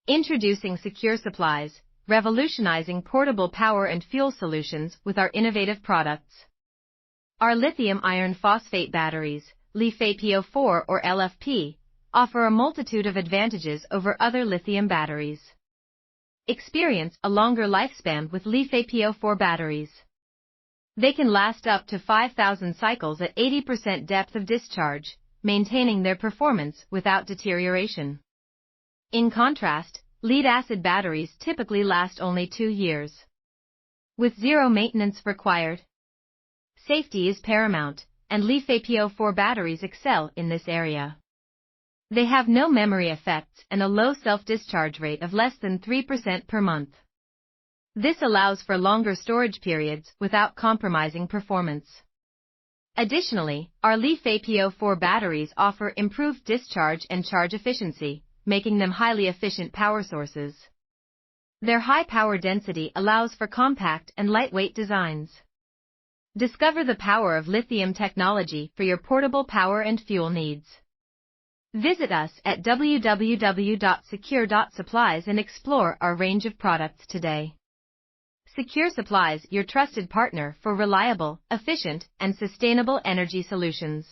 Introducing Secure Supplies, revolutionizing portable power and fuel solutions with our innovative products. Our lithium iron phosphate batteries, LiFePO4 or LFP, offer a multitude of advantages over other lithium batteries. Experience a longer lifespan with LiFePO4 batteries. They can last up to 5,000 cycles at 80% depth of discharge, maintaining their performance without deterioration. In contrast, lead-acid batteries typically last only 2 years. With zero maintenance required. Safety is paramount, and LiFePO4 batteries excel in this area. They have no memory effects and a low self-discharge rate of less than 3% per month. This allows for longer storage periods without compromising performance. Additionally, our LiFePO4 batteries offer improved discharge and charge efficiency, making them highly efficient power sources. Their high power density allows for compact and lightweight designs. Discover the power of lithium technology for your portable power and fuel needs. Visit us at www.secure.supplies and explore our range of products today. Secure Supplies, your trusted partner for reliable, efficient, and sustainable energy solutions.